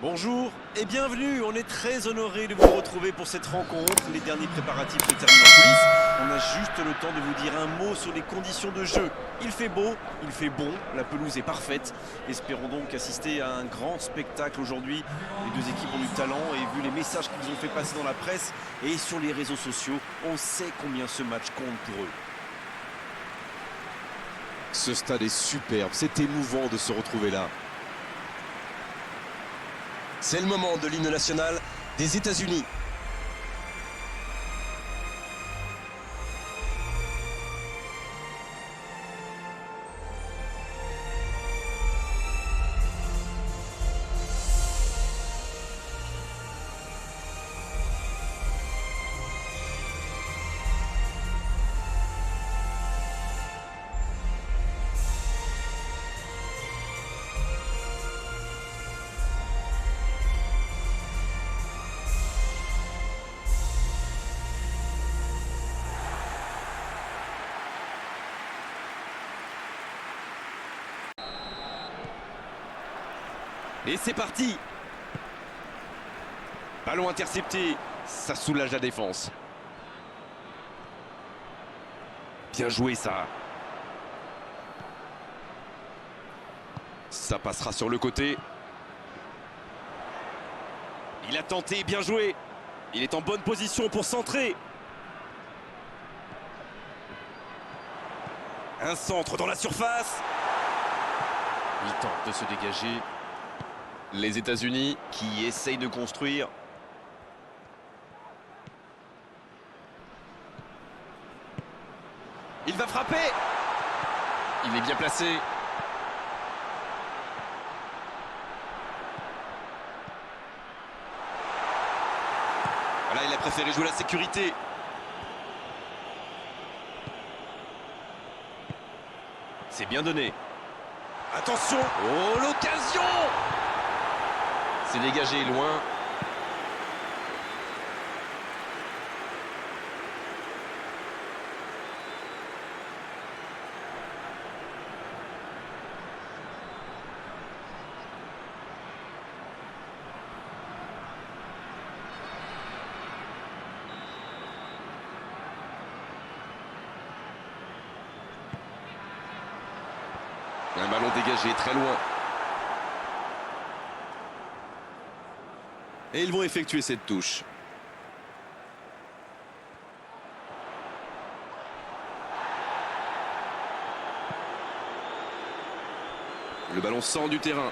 Bonjour et bienvenue, on est très honoré de vous retrouver pour cette rencontre. Les derniers préparatifs se terminent en coulisses. On a juste le temps de vous dire un mot sur les conditions de jeu. Il fait beau, il fait bon, la pelouse est parfaite. Espérons donc assister à un grand spectacle aujourd'hui. Les deux équipes ont du talent et vu les messages qu'ils ont fait passer dans la presse et sur les réseaux sociaux, on sait combien ce match compte pour eux. Ce stade est superbe, c'est émouvant de se retrouver là. C'est le moment de l'hymne national des États-Unis. Et c'est parti. Ballon intercepté, ça soulage la défense. Bien joué ça. Ça passera sur le côté. Il a tenté, bien joué. Il est en bonne position pour centrer. Un centre dans la surface. Il tente de se dégager. Les États-Unis qui essayent de construire. Il va frapper. Il est bien placé. Voilà, il a préféré jouer la sécurité. C'est bien donné. Attention. Oh, l'occasion! C'est dégagé loin. Un ballon dégagé très loin. Et ils vont effectuer cette touche. Le ballon sort du terrain.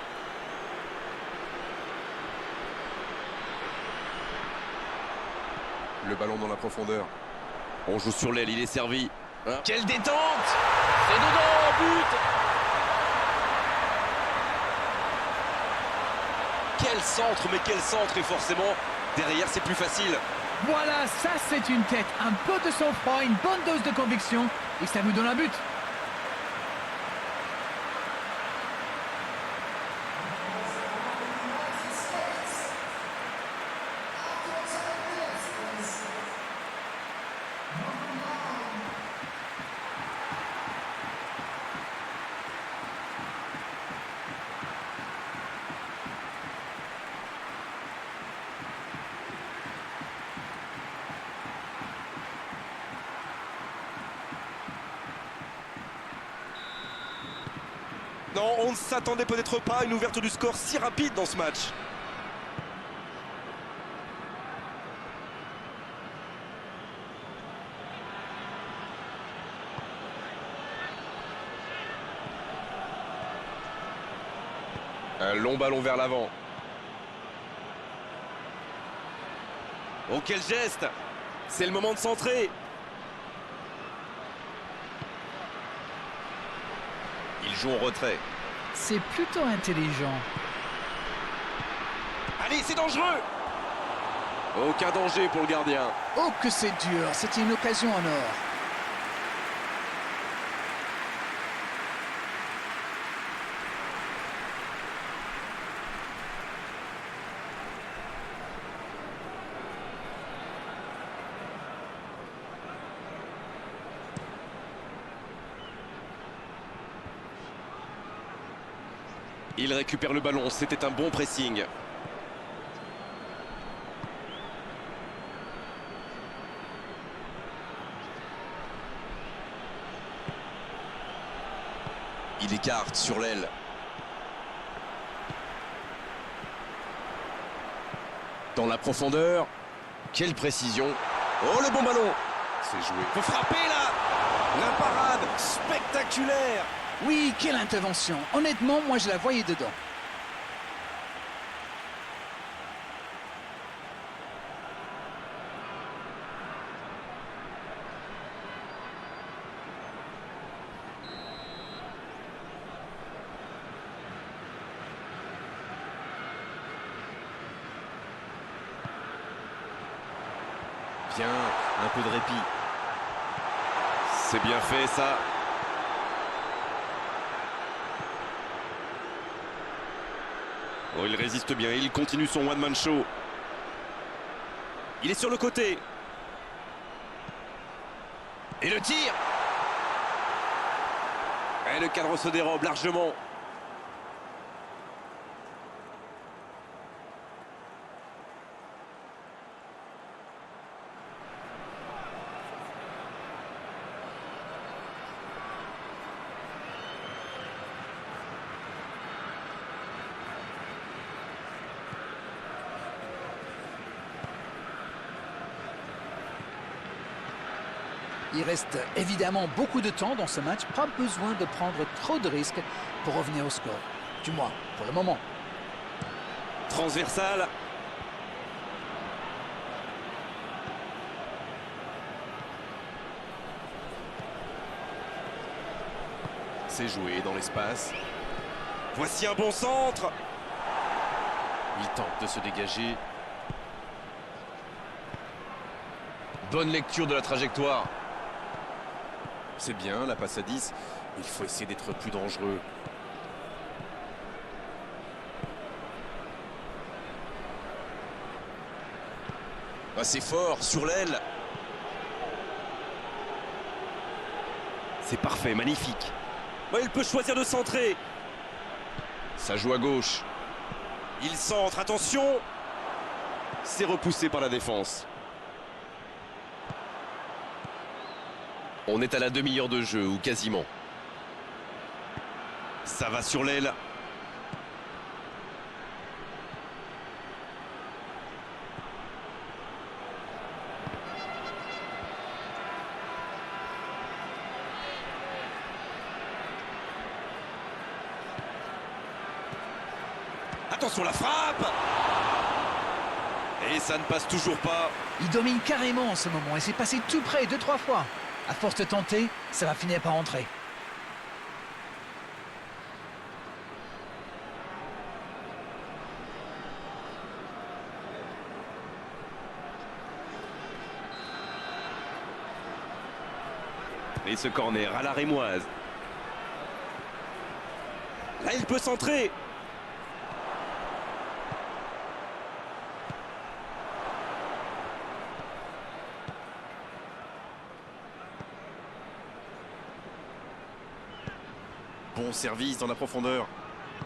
Le ballon dans la profondeur. On joue sur l'aile, il est servi. Hein? Quelle détente! C'est dedans, but! Quel centre, mais quel centre! Et forcément, derrière, c'est plus facile. Voilà, ça c'est une tête, un peu de sang-froid, une bonne dose de conviction, et ça nous donne un but. Non, on ne s'attendait peut-être pas à une ouverture du score si rapide dans ce match. Un long ballon vers l'avant. Oh, quel geste! C'est le moment de centrer. Il joue en retrait. C'est plutôt intelligent. Allez, c'est dangereux! Aucun danger pour le gardien. Oh que c'est dur, c'était une occasion en or. Il récupère le ballon, c'était un bon pressing. Il écarte sur l'aile. Dans la profondeur. Quelle précision. Oh, le bon ballon. C'est joué. Faut frapper là. La parade spectaculaire. Oui, quelle intervention. Honnêtement, moi je la voyais dedans. Bien, un peu de répit. C'est bien fait ça. Oh, il résiste bien, il continue son one-man show. Il est sur le côté. Et le tir. Et le cadre se dérobe largement. Il reste évidemment beaucoup de temps dans ce match. Pas besoin de prendre trop de risques pour revenir au score. Du moins, pour le moment. Transversal. C'est joué dans l'espace. Voici un bon centre. Il tente de se dégager. Bonne lecture de la trajectoire. C'est bien, la passe à 10. Il faut essayer d'être plus dangereux. Ah, c'est fort, sur l'aile. C'est parfait, magnifique. Ouais, il peut choisir de centrer. Ça joue à gauche. Il centre, attention. C'est repoussé par la défense. On est à la demi-heure de jeu, ou quasiment. Ça va sur l'aile. Attention la frappe. Et ça ne passe toujours pas. Il domine carrément en ce moment et c'est passé tout près 2-3 fois. À force de tenter, ça va finir par entrer. Et ce corner à la rémoise. Là, il peut centrer. Bon service dans la profondeur.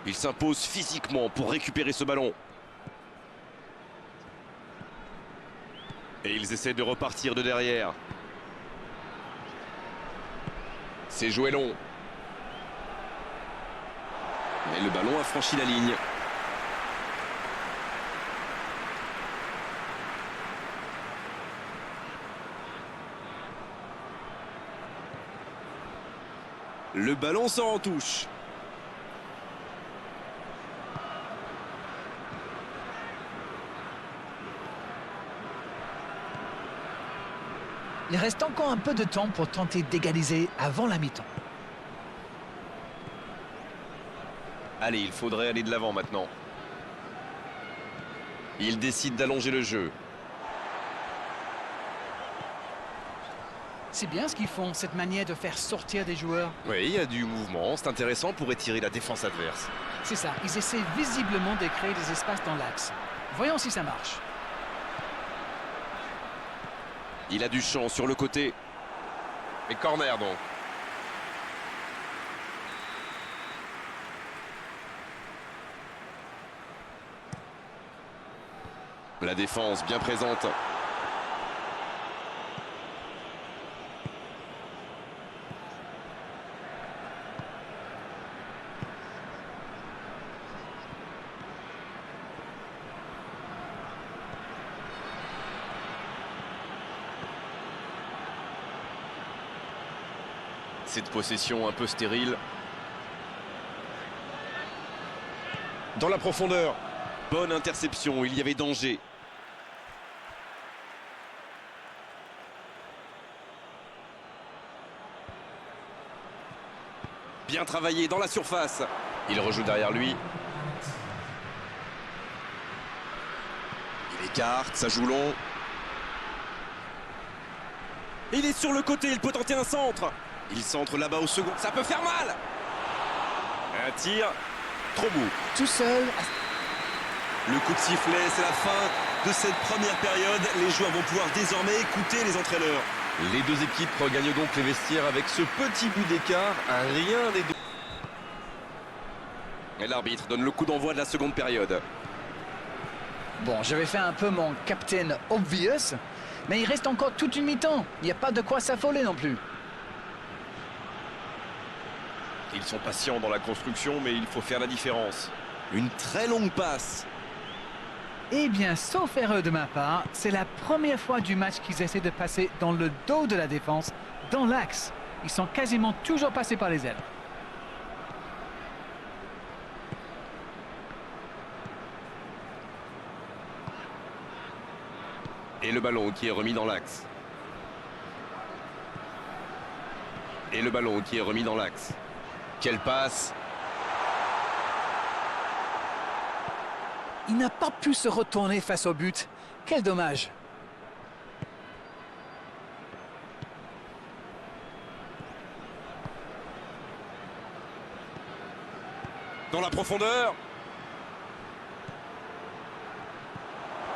Il s'impose physiquement pour récupérer ce ballon. Et ils essaient de repartir de derrière. C'est joué long. Et le ballon a franchi la ligne. Le ballon sort en touche. Il reste encore un peu de temps pour tenter d'égaliser avant la mi-temps. Allez, il faudrait aller de l'avant maintenant. Il décide d'allonger le jeu. C'est bien ce qu'ils font, cette manière de faire sortir des joueurs. Oui, il y a du mouvement. C'est intéressant pour étirer la défense adverse. C'est ça, ils essaient visiblement de créer des espaces dans l'axe. Voyons si ça marche. Il a du champ sur le côté. Et corner donc. La défense bien présente. Cette possession un peu stérile. Dans la profondeur. Bonne interception, il y avait danger. Bien travaillé dans la surface. Il rejoue derrière lui. Il écarte, ça joue long. Il est sur le côté, il peut tenter un centre. Il centre là-bas au second, ça peut faire mal. Un tir, trop beau. Tout seul, Le coup de sifflet, c'est la fin de cette première période. Les joueurs vont pouvoir désormais écouter les entraîneurs. Les deux équipes regagnent donc les vestiaires avec ce petit but d'écart. À rien des deux. Et l'arbitre donne le coup d'envoi de la seconde période. bon, j'avais fait un peu mon captain obvious, mais il reste encore toute une mi-temps. Il n'y a pas de quoi s'affoler non plus. Ils sont patients dans la construction, mais il faut faire la différence. Une très longue passe. Eh bien, sauf erreur de ma part, c'est la première fois du match qu'ils essaient de passer dans le dos de la défense, dans l'axe. Ils sont quasiment toujours passés par les ailes. Et le ballon qui est remis dans l'axe. Et le ballon qui est remis dans l'axe. Quelle passe! Il n'a pas pu se retourner face au but. Quel dommage. Dans la profondeur.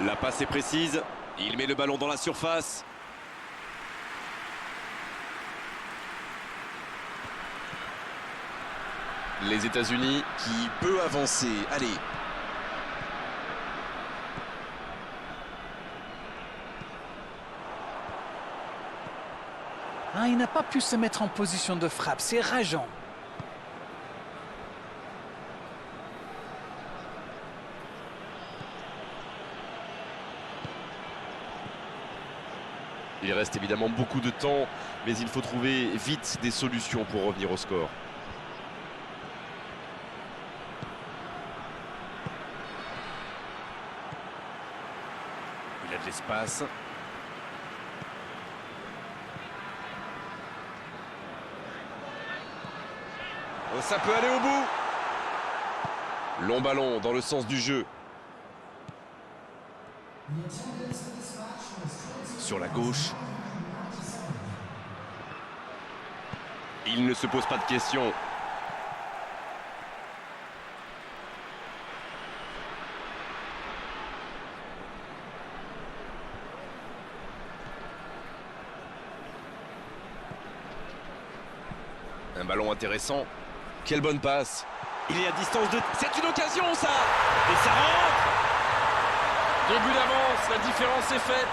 La passe est précise. Il met le ballon dans la surface. Les États-Unis. Qui peut avancer. Allez. Ah, il n'a pas pu se mettre en position de frappe. C'est rageant. Il reste évidemment beaucoup de temps, mais il faut trouver vite des solutions pour revenir au score. Il a de l'espace. Oh, ça peut aller au bout. Long ballon dans le sens du jeu. Sur la gauche. Il ne se pose pas de questions. Un ballon intéressant. Quelle bonne passe. Il est à distance de... C'est une occasion, ça. Et ça rentre. 2 buts d'avance, la différence est faite.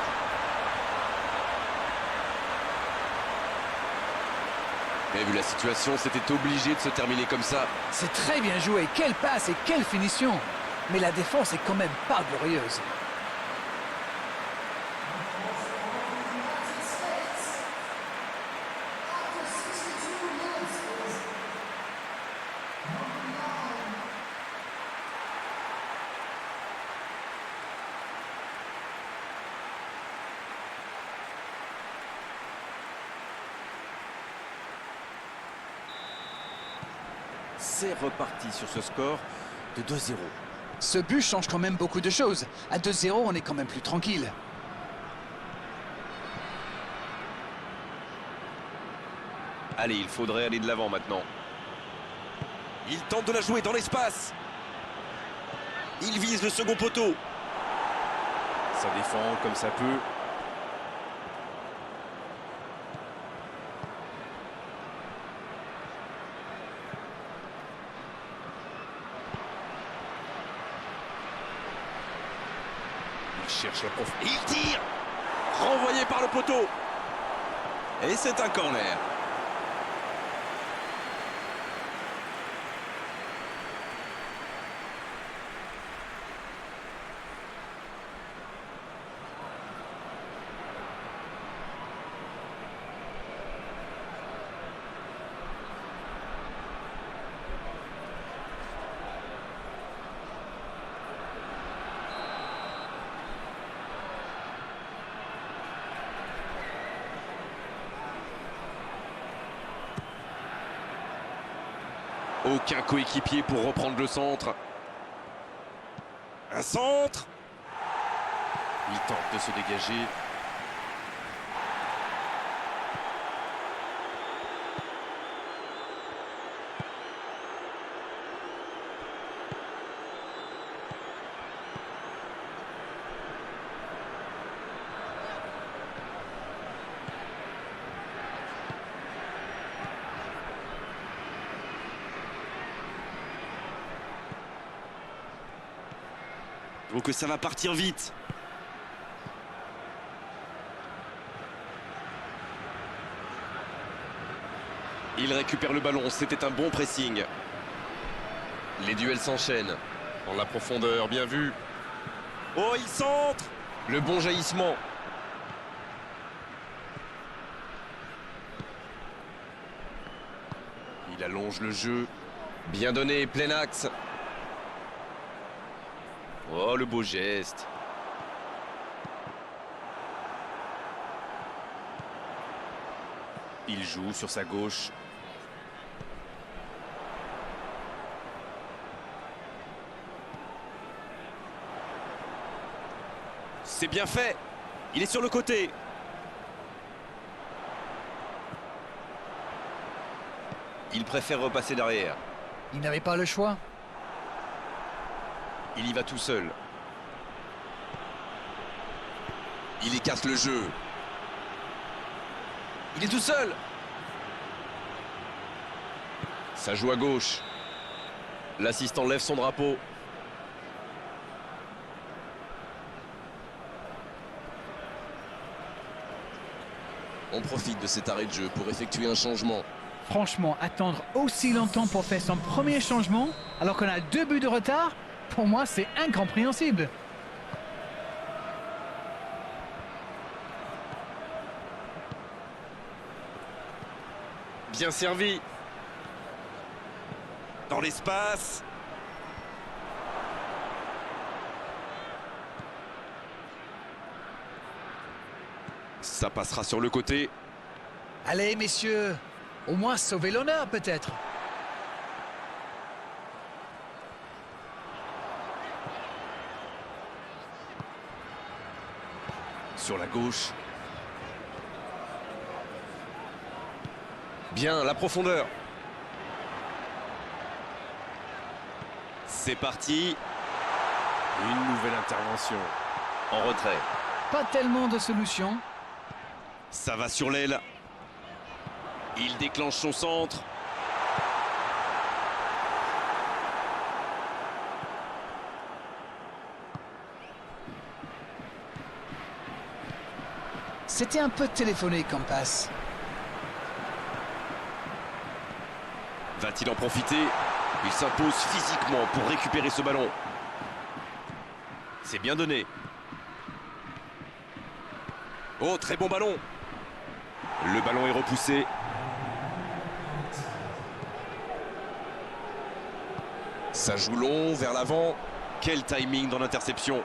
Mais vu la situation, c'était obligé de se terminer comme ça. C'est très bien joué. Quelle passe et quelle finition. Mais la défense est quand même pas glorieuse. C'est reparti sur ce score de 2-0. Ce but change quand même beaucoup de choses. À 2-0, on est quand même plus tranquille. Allez, il faudrait aller de l'avant maintenant. Il tente de la jouer dans l'espace. Il vise le second poteau. Ça défend comme ça peut. Il cherche la profondeur. Il tire. Renvoyé par le poteau. Et c'est un corner. Aucun coéquipier pour reprendre le centre. Un centre. Il tente de se dégager. Donc ça va partir vite. Il récupère le ballon, c'était un bon pressing. Les duels s'enchaînent. En la profondeur, bien vu. Oh, il centre. Le bon jaillissement. Il allonge le jeu. Bien donné, plein axe. Oh, le beau geste. Il joue sur sa gauche. C'est bien fait. Il est sur le côté. Il préfère repasser derrière. Il n'avait pas le choix. Il y va tout seul. Il écarte le jeu. Il est tout seul. Ça joue à gauche. L'assistant lève son drapeau. On profite de cet arrêt de jeu pour effectuer un changement. Franchement, attendre aussi longtemps pour faire son premier changement, alors qu'on a 2 buts de retard, pour moi, c'est incompréhensible. Bien servi. Dans l'espace. Ça passera sur le côté. Allez, messieurs, au moins sauver l'honneur, peut-être. Sur la gauche. Bien, la profondeur. C'est parti. Une nouvelle intervention. En retrait. Pas tellement de solutions. Ça va sur l'aile. Il déclenche son centre. C'était un peu téléphoné comme passe. Va-t-il en profiter? Il s'impose physiquement pour récupérer ce ballon. C'est bien donné. Oh, très bon ballon. Le ballon est repoussé. Ça joue long, vers l'avant. Quel timing dans l'interception.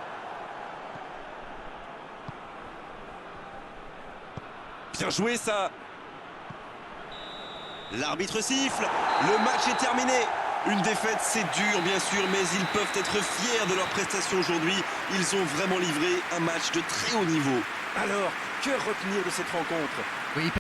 Bien joué ça. L'arbitre siffle. Le match est terminé. Une défaite, c'est dur bien sûr, mais ils peuvent être fiers de leur prestation aujourd'hui. Ils ont vraiment livré un match de très haut niveau. Alors, que retenir de cette rencontre? Oui.